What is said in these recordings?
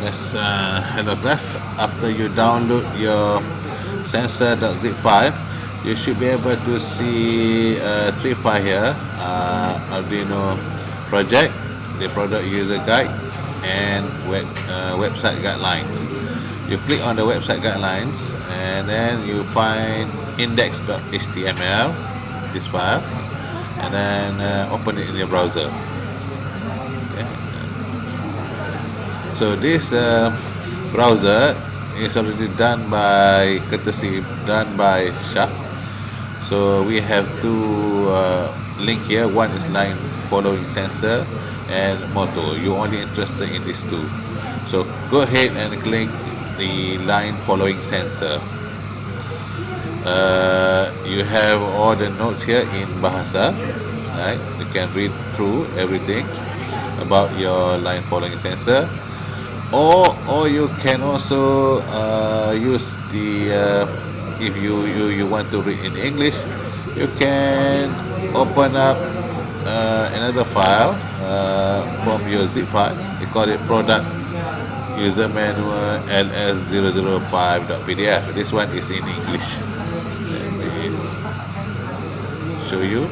Hello class. After you download your sensor.zip file, you should be able to see three file here. Arduino project, the product user guide, and website guidelines. You click on the website guidelines, and then you find index.html, this file, and then open it in your browser. Okay. So this browser is already done by Sharp. So we have two link here. One is line following sensor and motor. You're only interested in these two. So go ahead and click the line following sensor. You have all the notes here in Bahasa. Right? You can read through everything about your line following sensor. Or you can also use the if you want to read in English, you can open up another file from your zip file. They call it product user manual ls005.pdf. This one is in English. Let me show you.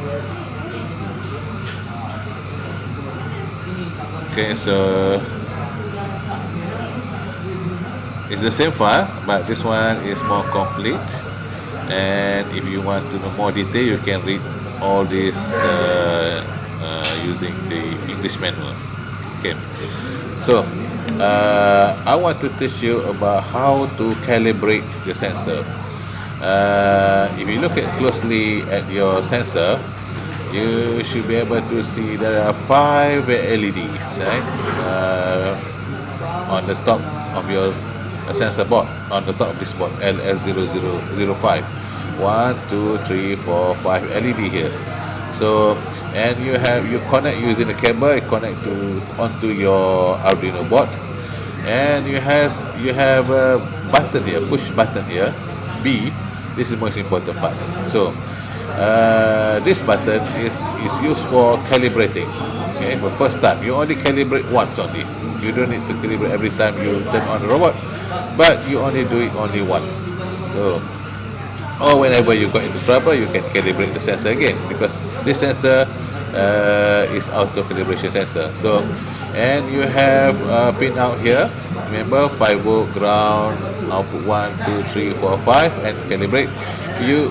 Okay, so it's the same file, but this one is more complete. And if you want to know more detail, you can read all this using the English manual. Okay, so I want to teach you about how to calibrate the sensor. If you look closely at your sensor, you should be able to see there are 5 LEDs, right? On the top of your sensor board, on the top of this board, LS0005. 1, 2, 3, 4, 5 LED here. So, and you connect using the cable, you connect onto your Arduino board, and you have a button here, push button here, B. This is the most important part. So, this button is used for calibrating. Okay, for first time, you only calibrate once only. You don't need to calibrate every time you turn on the robot, but you only do it only once. So, or whenever you got into trouble, you can calibrate the sensor again, because this sensor is auto calibration sensor. So, and you have pin out here. Remember, 5 volt ground, output 1, 2, 3, 4, 5, and calibrate.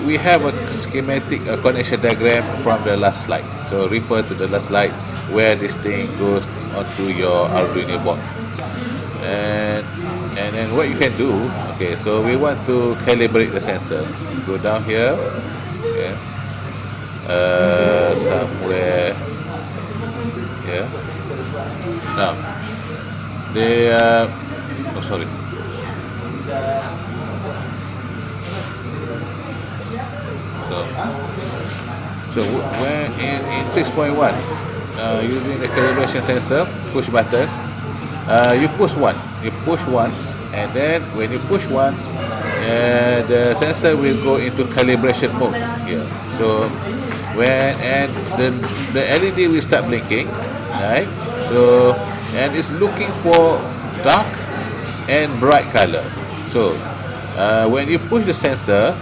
We have a schematic connection diagram from the last slide. So refer to the last slide where this thing goes onto your Arduino board. And then what you can do, okay, so we want to calibrate the sensor. Go down here, okay, somewhere here. Now, sorry. So when in 6.1, using the calibration sensor, push button, you push once, and then when you push once, the sensor will go into calibration mode here. So the LED will start blinking, right? So, and it's looking for dark and bright color. So when you push the sensor,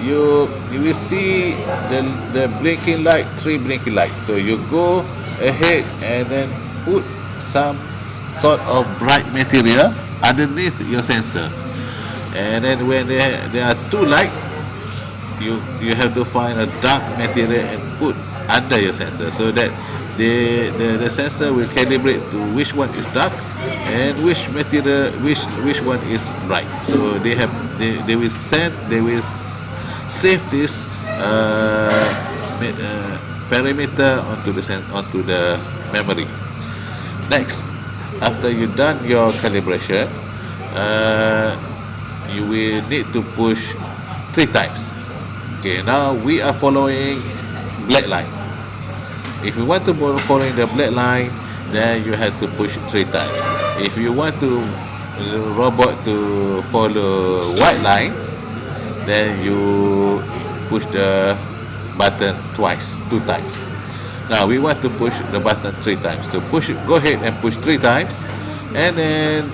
you will see the blinking light, 3 blinking lights. So you go ahead and then put some sort of bright material underneath your sensor, and then when there are 2 lights, you have to find a dark material and put under your sensor, so that the sensor will calibrate to which one is dark and which material, which one is bright. So they will save this parameter onto the memory. Next, after you done your calibration, you will need to push 3 times. Okay, now we are following black line. If you want to follow the black line, then you have to push 3 times. If you want the robot to follow white lines, then you push the button 2 times. Now we want to push the button 3 times. So go ahead and push 3 times. and then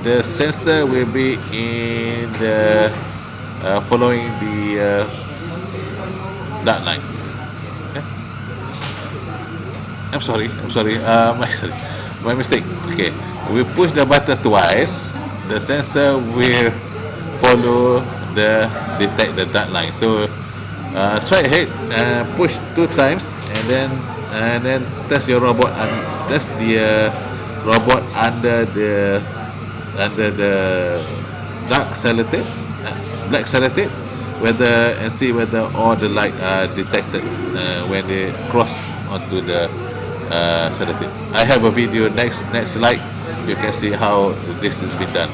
the sensor will be in the following the dark line. Okay? I'm sorry, my mistake. Okay, we push the button twice, the sensor will follow the detect the dark line. So try ahead, push 2 times, and then test your robot and test the robot under the dark sellotape, black sellotape, whether and see whether all the light are detected when they cross onto the sellotape. I have a video next slide. You can see how this has been done.